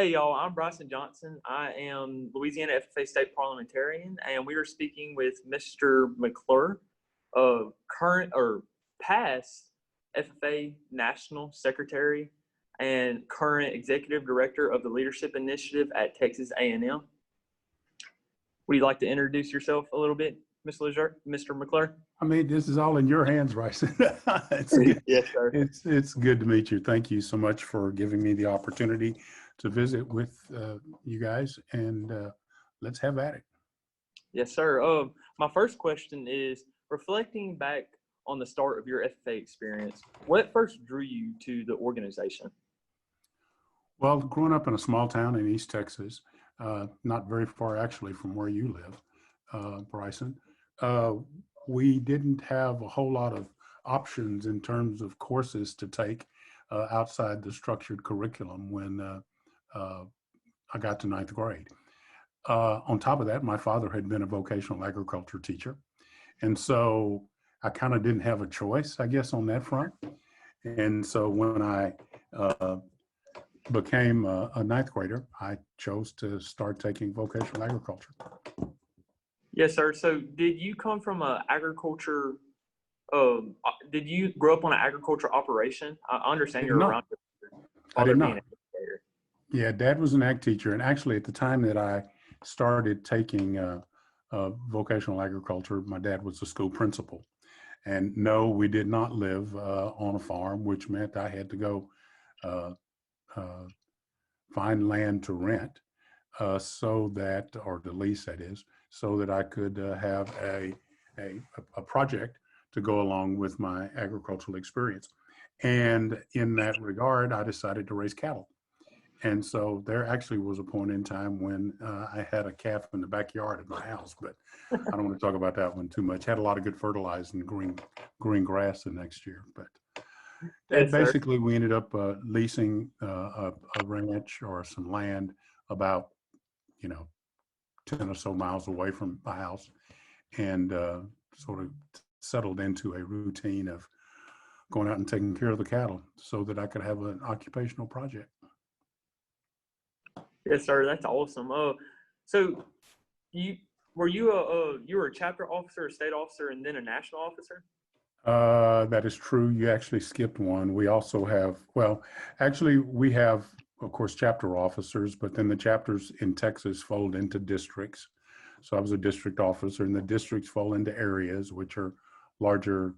Hey y'all, I'm Bryson Johnson. I am Louisiana FFA State Parliamentarian, and we are speaking with Mr. McClure, current or past FFA National Secretary and current Executive Director of the Leadership Initiative at Texas A&M. Would you like to introduce yourself a little bit, Mr. McClure? I mean, this is all in your hands, Bryson. It's good. Yes, sir. It's good to meet you. Thank you so much for giving me the opportunity to visit with you guys, and let's have at it. Yes, sir. My first question is, reflecting back on the start of your FFA experience, what first drew you to the organization? Well, growing up in a small town in East Texas, not very far actually from where you live, Bryson, we didn't have a whole lot of options in terms of courses to take outside the structured curriculum when I got to ninth grade. On top of that, my father had been a vocational agriculture teacher. And so I kind of didn't have a choice, I guess, on that front. And so when I became a ninth grader, I chose to start taking vocational agriculture. Yes, sir. So did you come from an agriculture, did you grow up on an agriculture operation? I understand you're around your father being an educator. Yeah, Dad was an ag teacher. And actually at the time that I started taking vocational agriculture, my dad was a school principal. And no, we did not live on a farm, which meant I had to go find land to rent so that, or to lease that is, so that I could have a project to go along with my agricultural experience. And in that regard, I decided to raise cattle. And so there actually was a point in time when I had a calf in the backyard of my house, but I don't want to talk about that one too much. Had a lot of good fertilized and green grass the next year. But Yes, basically, we ended up leasing a ranch or some land about, 10 or so miles away from the house, and sort of settled into a routine of going out and taking care of the cattle so that I could have an occupational project. Yes, sir. That's awesome. So you were a chapter officer, a state officer, and then a national officer? That is true. You actually skipped one. We also have, well, actually we have, of course, chapter officers, but then the chapters in Texas fold into districts. So I was a district officer, and the districts fall into areas, which are larger,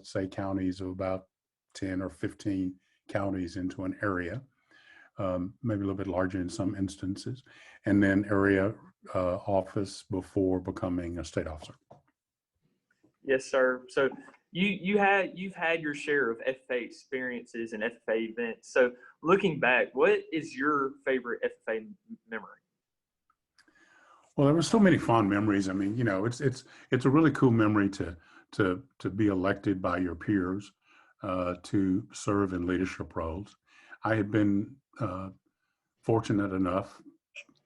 say, counties of about 10 or 15 counties into an area, maybe a little bit larger in some instances, and then area office before becoming a state officer. Yes, sir. So you've had your share of FFA experiences and FFA events. So looking back, what is your favorite FFA memory? Well, there were so many fond memories. I mean, it's a really cool memory to be elected by your peers to serve in leadership roles. I had been fortunate enough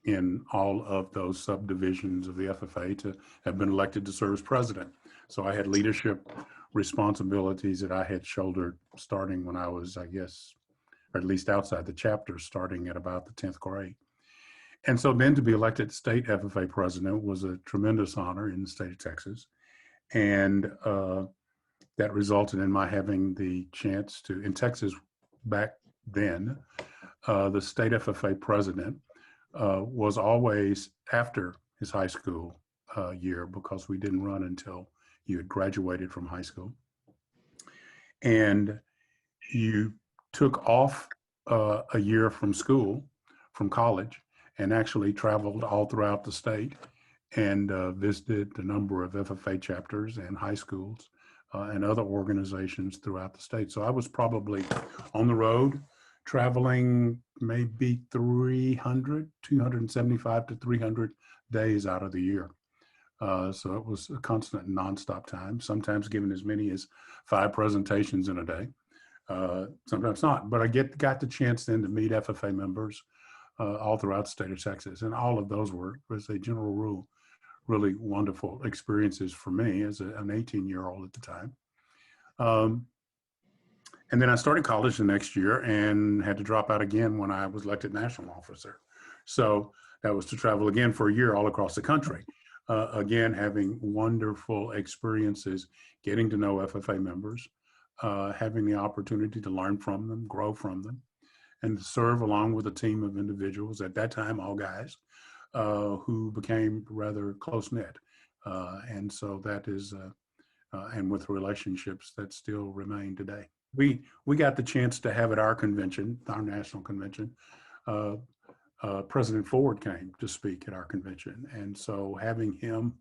in all of those subdivisions of the FFA to have been elected to serve as president. So I had leadership responsibilities that I had shouldered starting when I was, I guess, or at least outside the chapter, starting at about the 10th grade. And so then to be elected state FFA president was a tremendous honor in the state of Texas. And that resulted in my having the chance to, in Texas back then, the state FFA president was always after his high school year, because we didn't run until you had graduated from high school. And you took off a year from school, from college, and actually traveled all throughout the state and visited a number of FFA chapters and high schools and other organizations throughout the state. So I was probably on the road traveling maybe 275 to 300 days out of the year. So it was a constant nonstop time, sometimes given as many as 5 presentations in a day, sometimes not. But I got the chance then to meet FFA members all throughout the state of Texas. And all of those were, as a general rule, really wonderful experiences for me as an 18-year-old at the time. And then I started college the next year and had to drop out again when I was elected national officer. So that was to travel again for a year all across the country. Again, having wonderful experiences, getting to know FFA members, having the opportunity to learn from them, grow from them, and to serve along with a team of individuals, at that time, all guys, who became rather close-knit. And so that is, and with relationships that still remain today. We got the chance to have at our convention, our national convention, President Ford came to speak at our convention. And so having him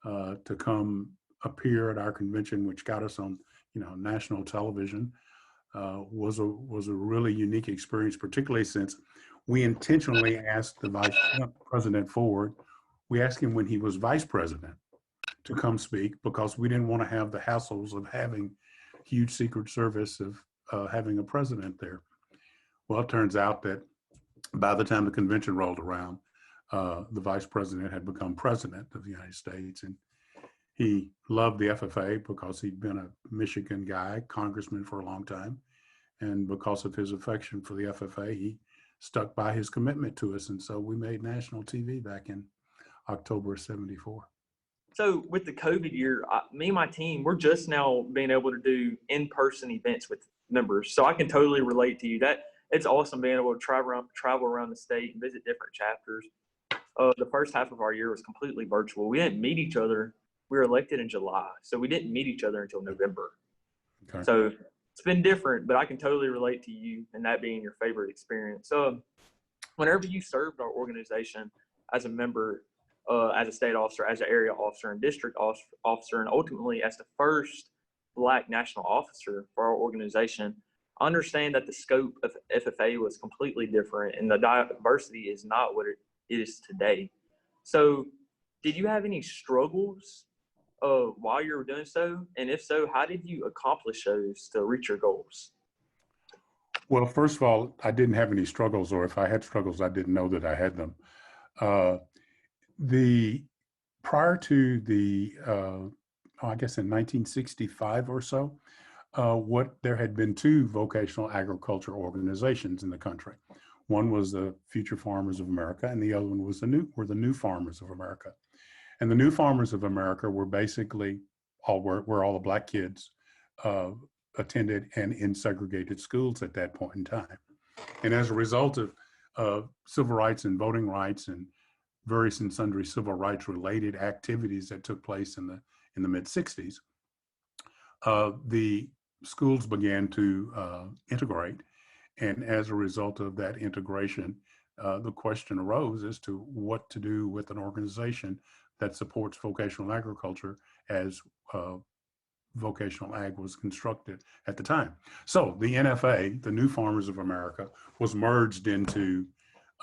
to come appear at our convention, which got us on, national television, was a really unique experience, particularly since we intentionally asked the Vice President Ford, we asked him when he was vice president to come speak, because we didn't want to have the hassles of having huge Secret Service of having a president there. Well, it turns out that by the time the convention rolled around, the vice president had become president of the United States, and he loved the FFA because he'd been a Michigan guy, congressman for a long time. And because of his affection for the FFA, he stuck by his commitment to us. And so we made national TV back in October of '74. So with the COVID year, me and my team, we're just now being able to do in-person events with members. So I can totally relate to you. That it's awesome being able to travel around the state and visit different chapters. The first half of our year was completely virtual. We didn't meet each other. We were elected in July, so we didn't meet each other until November. Okay. So it's been different, but I can totally relate to you and that being your favorite experience. So whenever you served our organization as a member, as a state officer, as an area officer and district officer, and ultimately as the first Black national officer for our organization, I understand that the scope of FFA was completely different and the diversity is not what it is today. So did you have any struggles while you were doing so? And if so, how did you accomplish those to reach your goals? Well, first of all, I didn't have any struggles, or if I had struggles, I didn't know that I had them. Prior to the, I guess in 1965 or so, there had been two vocational agriculture organizations in the country. One was the Future Farmers of America, and the other one was the New Farmers of America. And the New Farmers of America were basically where all the Black kids attended and in segregated schools at that point in time. And as a result of civil rights and voting rights and various and sundry civil rights related activities that took place in the mid 60s, the schools began to integrate. And as a result of that integration, the question arose as to what to do with an organization that supports vocational agriculture as vocational ag was constructed at the time. So the NFA, the New Farmers of America, was merged into,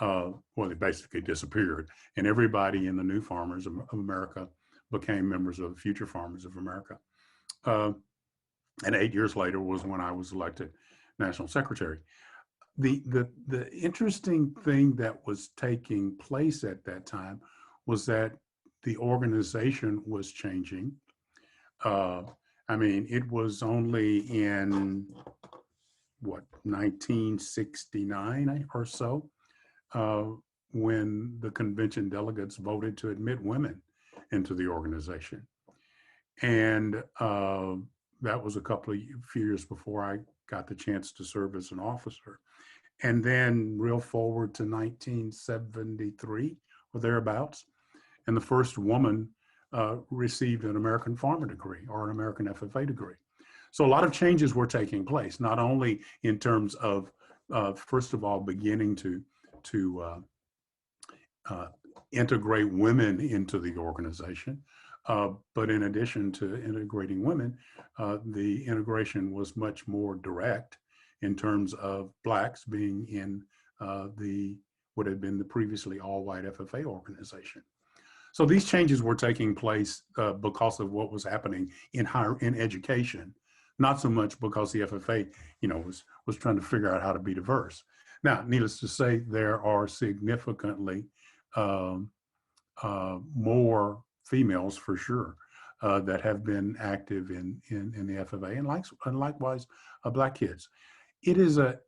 they basically disappeared. And everybody in the New Farmers of America became members of the Future Farmers of America. And 8 years later was when I was elected national secretary. The interesting thing that was taking place at that time was that the organization was changing. It was only in 1969 or so, when the convention delegates voted to admit women into the organization. And that was a few years before I got the chance to serve as an officer. And then real forward to 1973 or thereabouts, and the first woman received an American Farmer degree or an American FFA degree. So a lot of changes were taking place, not only in terms of, first of all, beginning to integrate women into the organization, but in addition to integrating women, the integration was much more direct in terms of Blacks being in what had been the previously all-white FFA organization. So these changes were taking place because of what was happening in education, not so much because the FFA, was trying to figure out how to be diverse. Now, needless to say, there are significantly more females for sure that have been active in the FFA, and likewise Black kids. It is a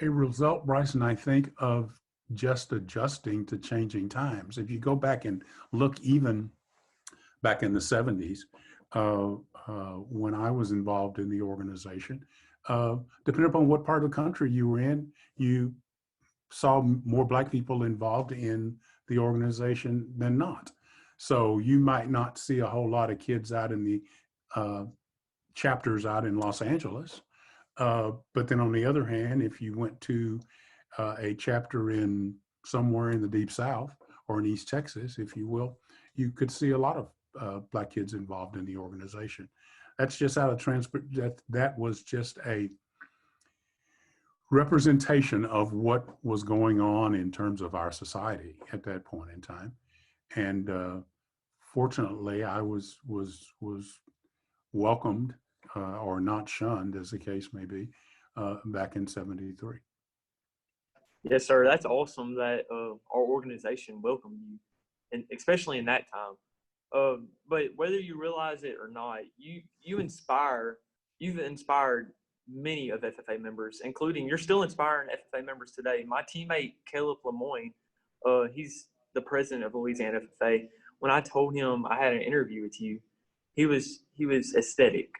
result, Bryson, I think, of just adjusting to changing times. If you go back and look, even back in the 70s, when I was involved in the organization, depending upon what part of the country you were in, you saw more Black people involved in the organization than not. So you might not see a whole lot of kids out in the chapters out in Los Angeles. But then on the other hand, if you went to a chapter in somewhere in the Deep South or in East Texas, if you will, you could see a lot of Black kids involved in the organization. That's just out of that was just a representation of what was going on in terms of our society at that point in time. And fortunately, I was welcomed or not shunned, as the case may be, back in '73. Yes, sir. That's awesome that our organization welcomed you, and especially in that time. But whether you realize it or not, you've inspired many of FFA members, including you're still inspiring FFA members today. My teammate Caleb Lemoyne, he's the president of Louisiana FFA. When I told him I had an interview with you, he was ecstatic.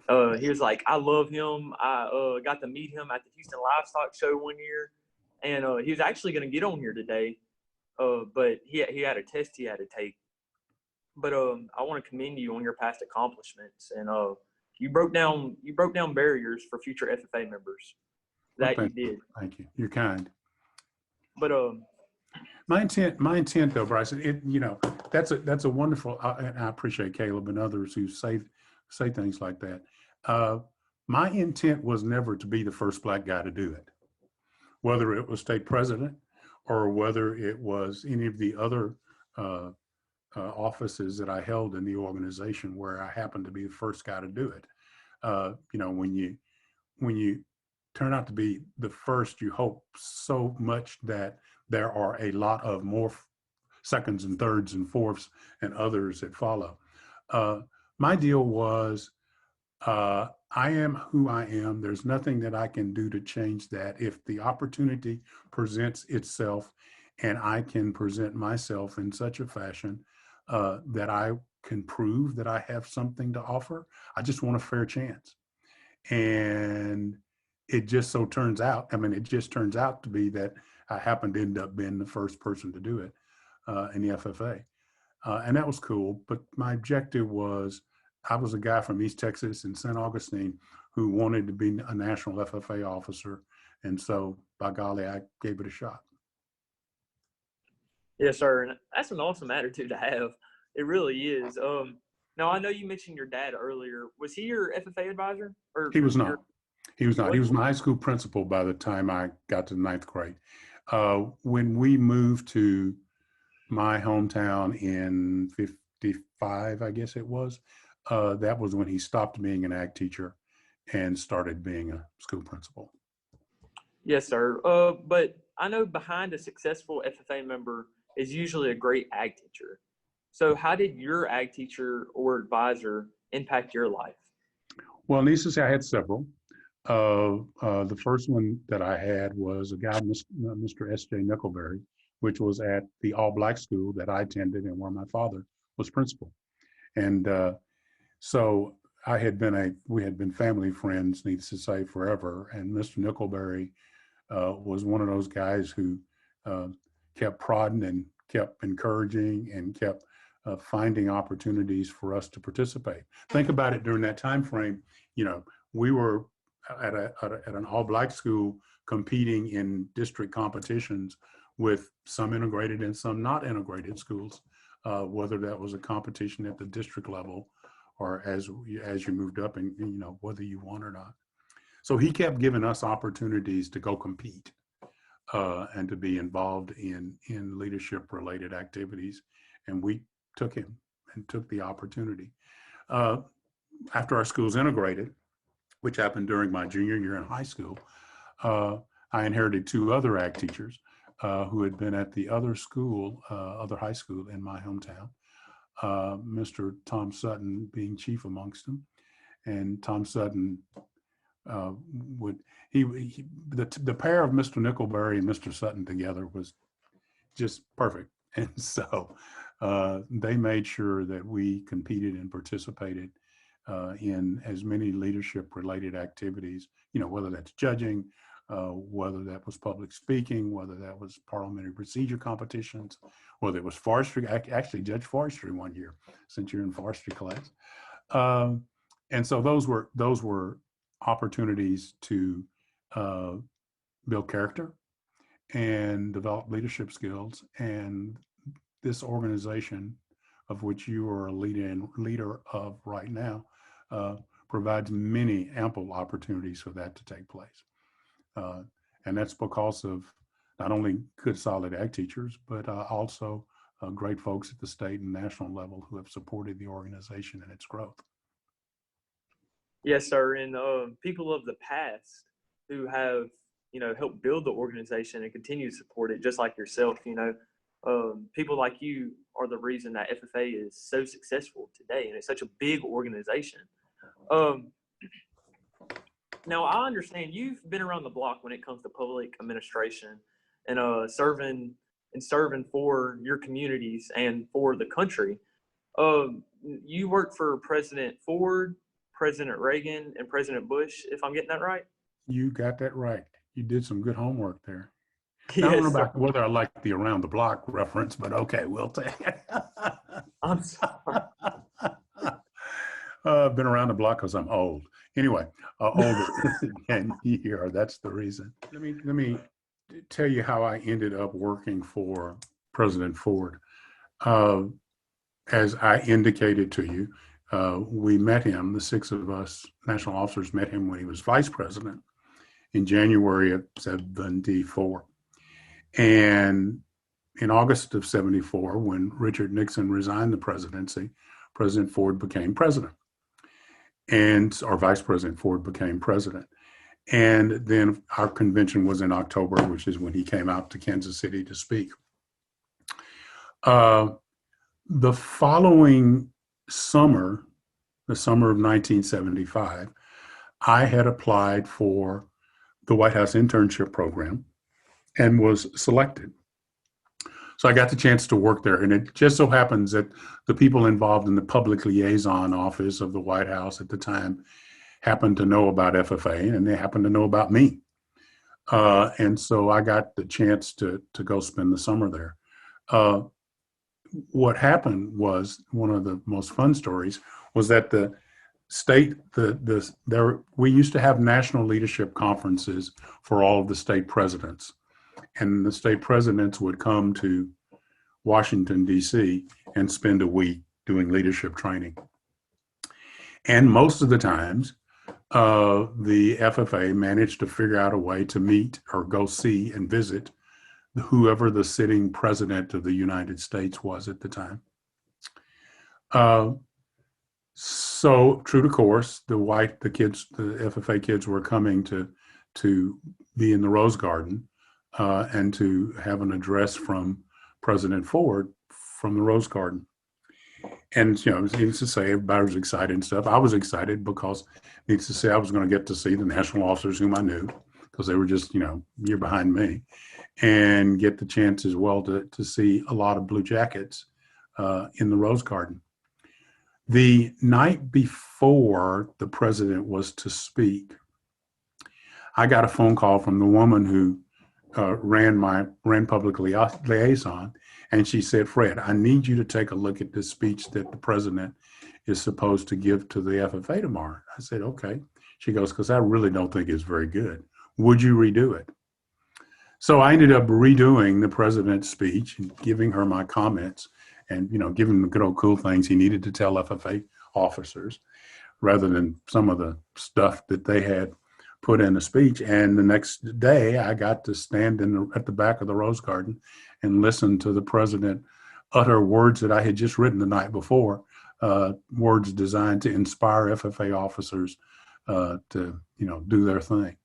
He was like, I love him. I got to meet him at the Houston Livestock Show one year, and he was actually going to get on here today, but he had a test he had to take. But I want to commend you on your past accomplishments, and you broke down barriers for future FFA members. That you did. Thank you. You're kind. But my intent though, Bryson, that's a wonderful, and I appreciate Caleb and others who say things like that. My intent was never to be the first Black guy to do it, whether it was state president or whether it was any of the other offices that I held in the organization where I happened to be the first guy to do it. When you turn out to be the first, you hope so much that there are a lot of more seconds and thirds and fourths and others that follow. My deal was, I am who I am. There's nothing that I can do to change that. If the opportunity presents itself and I can present myself in such a fashion that I can prove that I have something to offer, I just want a fair chance. And it just turns out to be that I happened to end up being the first person to do it in the FFA. And that was cool. But my objective was, I was a guy from East Texas in St. Augustine who wanted to be a national FFA officer. And so, by golly, I gave it a shot. Yes, sir. And that's an awesome attitude to have. It really is. Now, I know you mentioned your dad earlier. Was he your FFA advisor? Or he was not. He was not. He was my high school principal by the time I got to ninth grade. When we moved to my hometown in '55, I guess it was, that was when he stopped being an ag teacher and started being a school principal. Yes, sir. But I know behind a successful FFA member is usually a great ag teacher. So how did your ag teacher or advisor impact your life? Well, needless to say, I had several. The first one that I had was a guy, Mr. S.J. Nickelberry, which was at the all-Black school that I attended and where my father was principal. And so we had been family friends, needless to say, forever. And Mr. Nickelberry was one of those guys who kept prodding and kept encouraging and kept finding opportunities for us to participate. Think about it during that time frame. We were at an all-Black school competing in district competitions with some integrated and some not integrated schools, whether that was a competition at the district level or as you moved up and whether you won or not. So he kept giving us opportunities to go compete and to be involved in leadership related activities. And we took him and took the opportunity. After our schools integrated, which happened during my junior year in high school, I inherited two other ag teachers who had been at the other high school in my hometown. Mr. Tom Sutton being chief amongst them. And Tom Sutton the pair of Mr. Nickelberry and Mr. Sutton together was just perfect. And so they made sure that we competed and participated in as many leadership related activities, whether that's judging, whether that was public speaking, whether that was parliamentary procedure competitions, whether it was forestry. I actually judged forestry one year, since you're in forestry class. And so those were opportunities to build character and develop leadership skills. And this organization, of which you are a leader of right now, provides many ample opportunities for that to take place. And that's because of not only good, solid ag teachers, but also great folks at the state and national level who have supported the organization and its growth. Yes, sir. And people of the past who have, helped build the organization and continue to support it, just like yourself, people like you are the reason that FFA is so successful today, and it's such a big organization. Now, I understand you've been around the block when it comes to public administration and serving for your communities and for the country. You worked for President Ford, President Reagan, and President Bush, if I'm getting that right? You got that right. You did some good homework there. Yes, I don't know about whether I like the around the block reference, but okay, we'll take it. I'm sorry. I've been around the block because I'm old. Anyway, older than you are. That's the reason. Let me tell you how I ended up working for President Ford. As I indicated to you, we met him, the six of us national officers met him when he was vice president in January of 74. And in August of 74, when Richard Nixon resigned the presidency, President Ford became president. Or Vice President Ford became president. And then our convention was in October, which is when he came out to Kansas City to speak. The following summer, the summer of 1975, I had applied for the White House internship program and was selected. So I got the chance to work there. And it just so happens that the people involved in the public liaison office of the White House at the time happened to know about FFA, and they happened to know about me. And so I got the chance to go spend the summer there. What happened was, one of the most fun stories was that the state, we used to have national leadership conferences for all of the state presidents. And the state presidents would come to Washington, D.C. and spend a week doing leadership training. And most of the times, the FFA managed to figure out a way to meet or go see and visit whoever the sitting president of the United States was at the time. So true to course, the FFA kids were coming to be in the Rose Garden and to have an address from President Ford from the Rose Garden. And, needless to say, everybody was excited and stuff. I was excited because, needless to say, I was going to get to see the national officers whom I knew, because they were just, a year behind me, and get the chance as well to see a lot of Blue Jackets in the Rose Garden. The night before the president was to speak, I got a phone call from the woman who ran public liaison, and she said, "Fred, I need you to take a look at this speech that the president is supposed to give to the FFA tomorrow." I said, "Okay." She goes, "Because I really don't think it's very good. Would you redo it?" So I ended up redoing the president's speech and giving her my comments and, giving him the good old cool things he needed to tell FFA officers, rather than some of the stuff that they had put in the speech. And the next day, I got to stand at the back of the Rose Garden and listen to the president utter words that I had just written the night before, words designed to inspire FFA officers to, do their thing.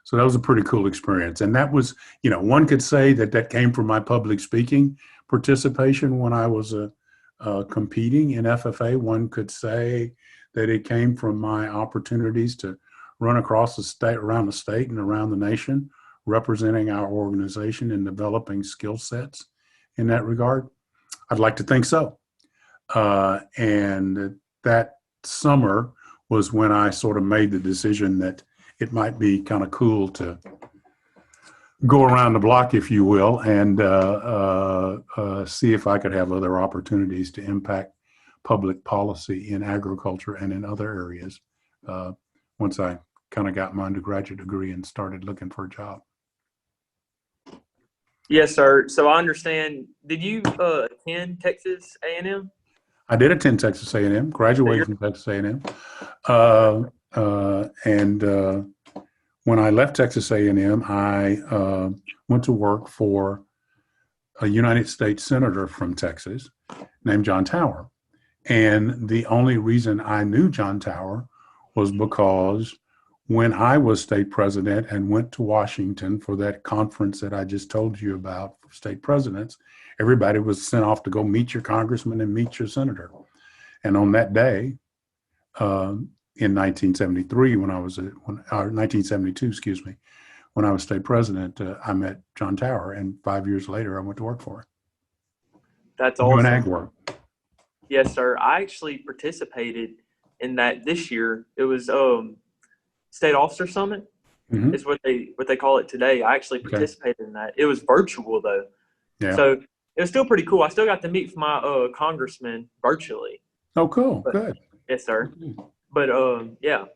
So that was a pretty cool experience. And that was, one could say that came from my public speaking participation when I was a competing in FFA. One could say that it came from my opportunities to run across the state, around the state and around the nation, representing our organization and developing skill sets in that regard. I'd like to think so. And that summer was when I sort of made the decision that it might be kind of cool to go around the block, if you will, and see if I could have other opportunities to impact public policy in agriculture and in other areas once I kind of got my undergraduate degree and started looking for a job. Yes, sir. So I understand, did you attend Texas A&M? I did attend Texas A&M, graduated from Texas A&M. And when I left Texas A&M, I went to work for a United States Senator from Texas named John Tower. And the only reason I knew John Tower was because when I was state president and went to Washington for that conference that I just told you about for state presidents, everybody was sent off to go meet your congressman and meet your senator. And on that day, in 1973, when I was, 1972, excuse me, when I was state president, I met John Tower, and 5 years later, I went to work for him. That's awesome. Doing ag work. Yes, sir. I actually participated in that this year. It was State Officer Summit is what they call it today. I actually participated in that. It was virtual though. Yeah. So it was still pretty cool. I still got to meet my congressman virtually. Oh, cool. But, good. Yes, sir. But yeah.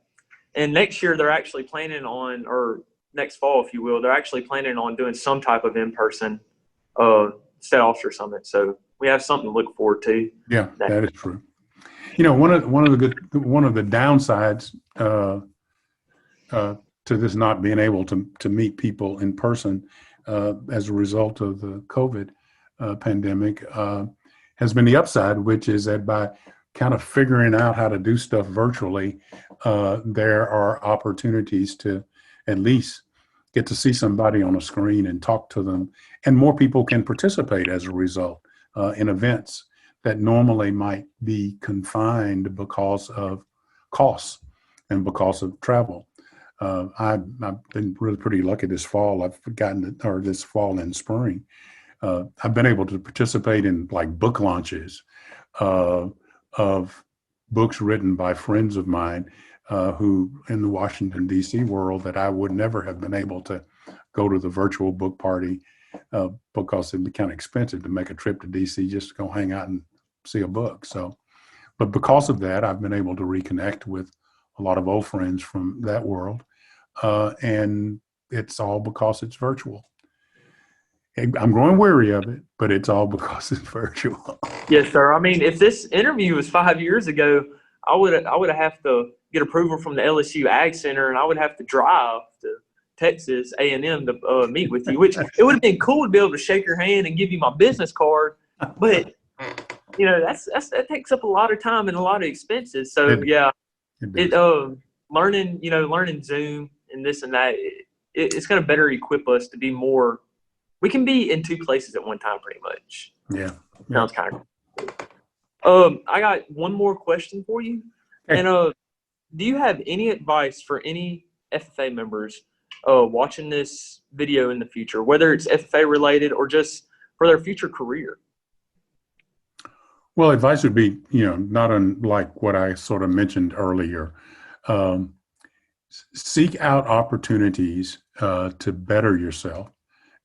And next year they're actually planning on, or next fall, if you will, they're actually planning on doing some type of in-person State Officer Summit. So we have something to look forward to. Yeah, that is true. You know, one of the downsides to this not being able to meet people in person as a result of the COVID pandemic has been the upside, which is that by kind of figuring out how to do stuff virtually, there are opportunities to at least get to see somebody on a screen and talk to them, and more people can participate as a result in events that normally might be confined because of costs and because of travel. I've been really pretty lucky this fall. This fall and spring, I've been able to participate in like book launches of books written by friends of mine who in the Washington, D.C. world that I would never have been able to go to the virtual book party because it'd be kind of expensive to make a trip to D.C. just to go hang out and see a book. So, but because of that, I've been able to reconnect with a lot of old friends from that world. And it's all because it's virtual. I'm growing weary of it, but it's all because it's virtual. Yes, sir. I mean, if this interview was 5 years ago, I would have to get approval from the LSU Ag Center, and I would have to drive to Texas A&M to meet with you, which it would have been cool to be able to shake your hand and give you my business card. But, you know, that takes up a lot of time and a lot of expenses. So, learning Zoom and this and that, it's going to better equip us to be more. We can be in two places at one time, pretty much. Yeah. Sounds kind of cool. I got one more question for you. Hey. And do you have any advice for any FFA members watching this video in the future, whether it's FFA related or just for their future career? Well, advice would be, not unlike what I sort of mentioned earlier. Seek out opportunities to better yourself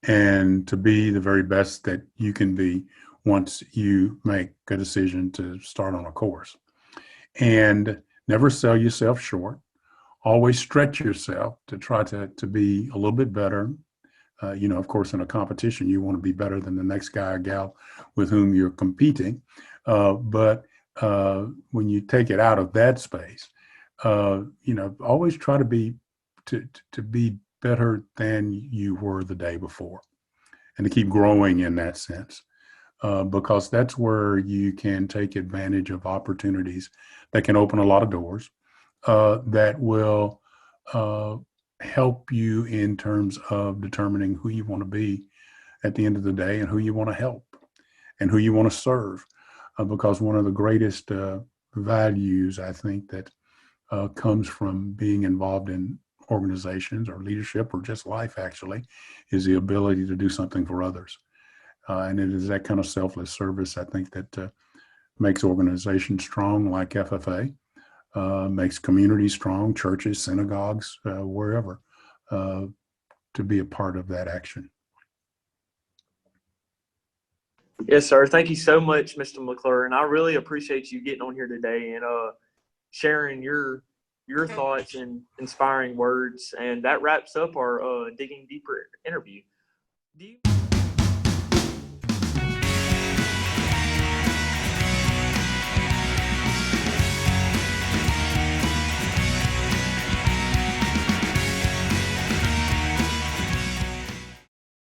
and to be the very best that you can be once you make a decision to start on a course. And never sell yourself short. Always stretch yourself to try to be a little bit better. Of course, in a competition, you want to be better than the next guy or gal with whom you're competing. But when you take it out of that space, always try to be better than you were the day before, and to keep growing in that sense, because that's where you can take advantage of opportunities that can open a lot of doors that will help you in terms of determining who you want to be at the end of the day and who you want to help and who you want to serve. because one of the greatest values, I think, that comes from being involved in organizations or leadership or just life, actually, is the ability to do something for others. And it is that kind of selfless service, I think, that makes organizations strong, like FFA, makes communities strong, churches, synagogues, wherever, to be a part of that action. Yes, sir. Thank you so much, Mr. McClure. And I really appreciate you getting on here today and sharing your thoughts and inspiring words. And that wraps up our Digging Deeper interview. Do you